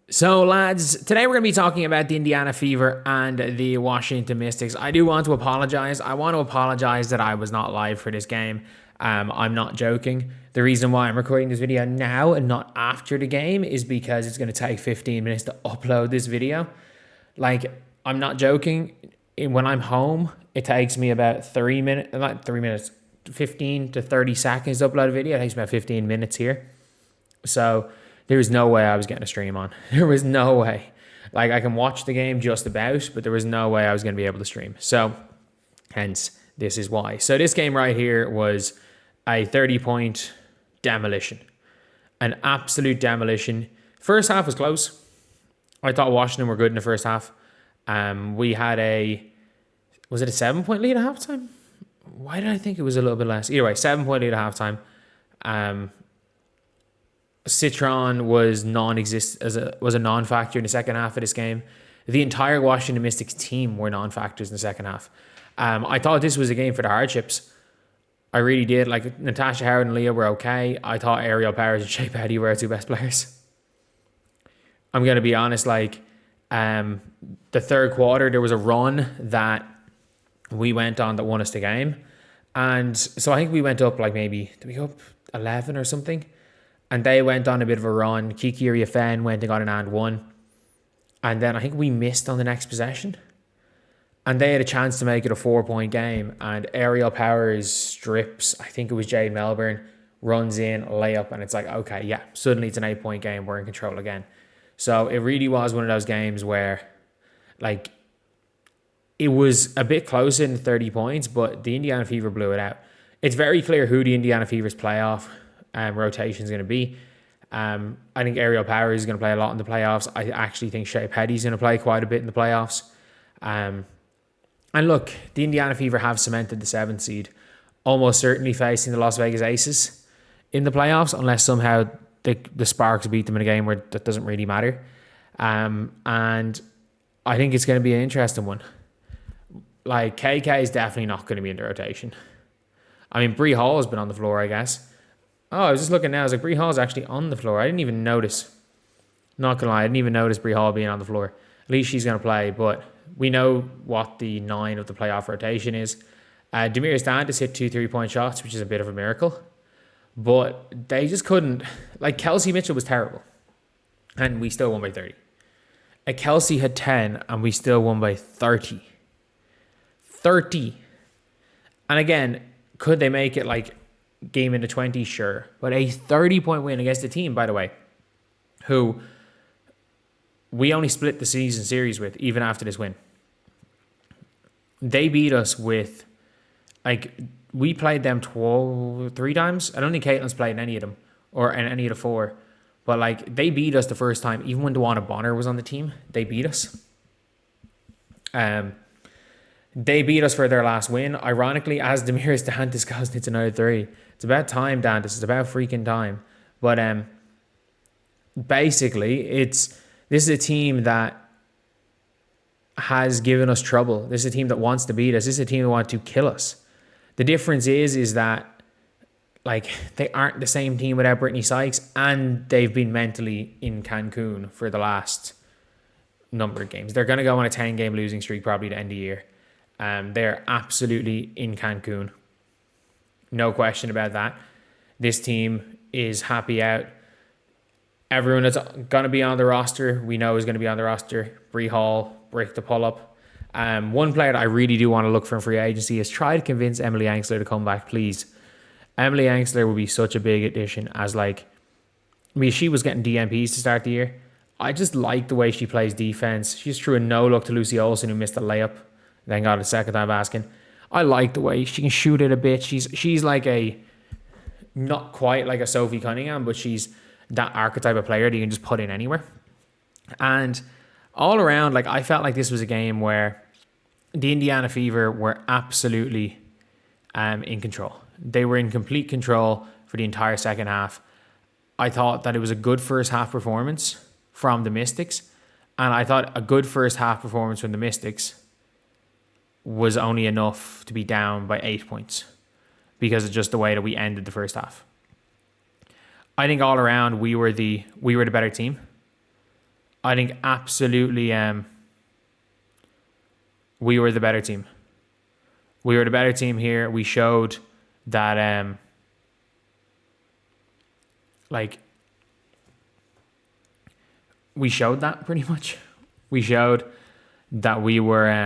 So, lads, today we're going to be talking about the Indiana Fever and the Washington Mystics. I do want to apologize. I want to apologize that I was not live for this game. I'm not joking. The reason why I'm recording this video now and not after the game is because it's going to take 15 minutes to upload this video. Like, I'm not joking. When I'm home, it takes me about 15 to 30 seconds to upload a video. It takes about 15 minutes here. So there was no way I was getting a stream on. There was no way. Like, I can watch the game just about, but there was no way I was going to be able to stream. So hence, this is why. So this game right here was a 30-point demolition. An absolute demolition. First half was close. I thought Washington were good in the first half. We had was it a 7-point lead at halftime? Why did I think it was a little bit less? Either way, 7-point lead at halftime. Citron was was a non-factor in the second half of this game. The entire Washington Mystics team were non-factors in the second half. I thought this was a game for the hardships. I really did. Like, Natasha Howard and Leah were okay. I thought Aerial Powers and Shea Petty were our two best players. I'm going to be honest, like, the third quarter, there was a run that we went on that won us the game. And so I think we went up, like, maybe, did we go up 11 or something? And they went on a bit of a run. Kiki Riafen went and got an and one. And then I think we missed on the next possession. And they had a chance to make it a 4-point game. And Aerial Powers strips, I think it was Jade Melbourne, runs in, layup. And it's like, okay, yeah, suddenly it's an 8-point game. We're in control again. So it really was one of those games where, like, it was a bit closer than 30 points, but the Indiana Fever blew it out. It's very clear who the Indiana Fever's playoff rotation is going to be. I think Aerial Powers is going to play a lot in the playoffs. I actually think Shea Petty's going to play quite a bit in the playoffs. And look, the Indiana Fever have cemented the 7th seed, almost certainly facing the Las Vegas Aces in the playoffs, unless somehow the Sparks beat them in a game where that doesn't really matter. And I think it's going to be an interesting one. Like, KK is definitely not going to be in the rotation. I mean, Bree Hall has been on the floor, I guess. Oh, I was just looking now. I was like, Bree Hall's actually on the floor. I didn't even notice. Not going to lie, I didn't even notice Bree Hall being on the floor. At least she's going to play, but we know what the 9 of the playoff rotation is. Damiris Dantas hit 2 3-point shots, which is a bit of a miracle. But they just couldn't. Like, Kelsey Mitchell was terrible. And we still won by 30. Kelsey had 10, and we still won by 30. 30. And again, could they make it, like, game into 20? Sure. But a 30-point win against a team, by the way, who we only split the season series with even after this win. They beat us with, like, we played them 3 times. I don't think Caitlin's played in any of them or in any of the 4. But, like, they beat us the first time. Even when DeWanna Bonner was on the team, they beat us. They beat us for their last win. Ironically, as Damiris Dantas goes into another 3. It's about time, Dantas. It's about freaking time. But basically, this is a team that has given us trouble. This is a team that wants to beat us. This is a team that wants to kill us. The difference is that, like, they aren't the same team without Brittany Sykes, and they've been mentally in Cancun for the last number of games. They're going to go on a 10-game losing streak probably to end the year. They're absolutely in Cancun. No question about that. This team is happy out. Everyone that's going to be on the roster, we know is going to be on the roster. Bree Hall, Brick the pull-up. One player that I really do want to look for in free agency is try to convince Emily Angsler to come back, please. Emily Angsler will be such a big addition as, like, I mean, she was getting DMPs to start the year. I just like the way she plays defense. She just threw a no-look to Lucy Olsen, who missed a layup, then got a second time basket. I like the way she can shoot it a bit. She's like not quite like a Sophie Cunningham, but she's that archetype of player that you can just put in anywhere. And all around, like, I felt like this was a game where the Indiana Fever were absolutely in control. They were in complete control for the entire second half. I thought that it was a good first half performance from the Mystics, and I thought a good first half performance from the Mystics was only enough to be down by 8 points because of just the way that we ended the first half. I think all around we were the better team. I think absolutely we were the better team. We were the better team here. We showed that we showed that pretty much. We showed that we were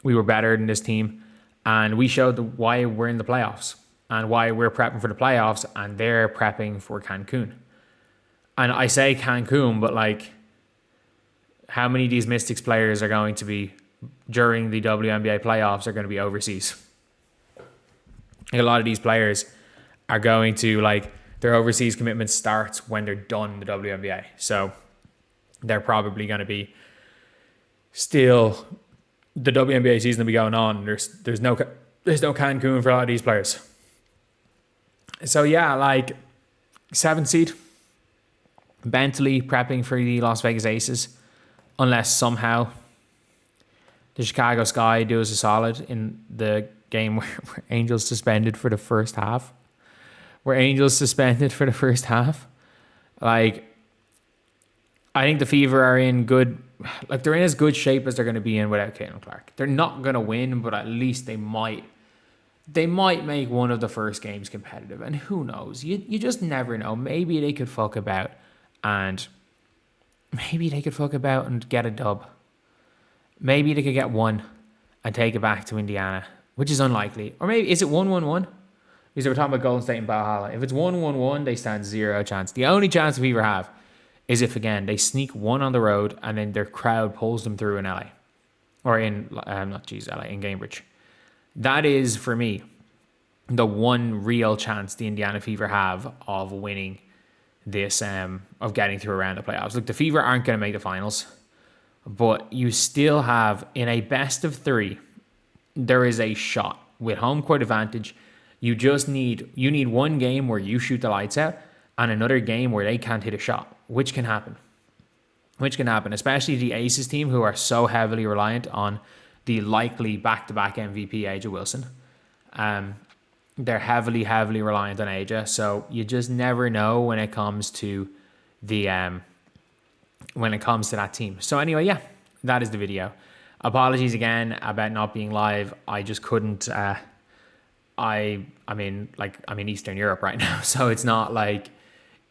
better than this team, and we showed why we're in the playoffs and why we're prepping for the playoffs and they're prepping for Cancun. And I say Cancun, but like, how many of these Mystics players are going to be during the WNBA playoffs are going to be overseas? A lot of these players are going to, like, their overseas commitment starts when they're done in the WNBA. So they're probably going to be still, the WNBA season will be going on. There's no Cancun for a lot of these players. So yeah, like 7th seed, mentally prepping for the Las Vegas Aces, unless somehow the Chicago Sky do us a solid in the game where Angel's suspended for the first half. Like, I think the Fever are in good, like, they're in as good shape as they're going to be in without Caitlin Clark. They're not going to win, but at least they might make one of the first games competitive. And who knows? You just never know. Maybe they could fuck about and get a dub. Maybe they could get one and take it back to Indiana, which is unlikely. Or maybe, is it 1-1-1? Because we're talking about Golden State and Valhalla. If it's 1-1-1, they stand 0 chance. The only chance we ever have is if, again, they sneak one on the road and then their crowd pulls them through in LA. Or in, LA, in Cambridge. That is, for me, the one real chance the Indiana Fever have of winning this, of getting through a round of playoffs. Look, the Fever aren't going to make the finals, but you still have, in a best of 3, there is a shot with home court advantage. You need one game where you shoot the lights out and another game where they can't hit a shot, which can happen, especially the Aces team, who are so heavily reliant on the likely back-to-back MVP Aja Wilson. They're heavily reliant on Aja, so you just never know when it comes to that team. So anyway, yeah, that is the video. Apologies again about not being live. I just couldn't. I'm in Eastern Europe right now, so it's not like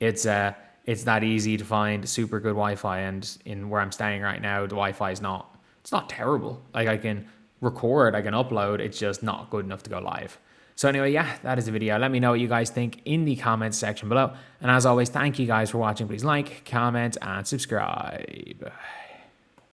it's that easy to find super good Wi-Fi. And in where I'm staying right now, the Wi-Fi is not. It's not terrible. Like, I can record, I can upload. It's just not good enough to go live. So anyway, yeah, that is the video. Let me know what you guys think in the comments section below. And as always, thank you guys for watching. Please like, comment, and subscribe.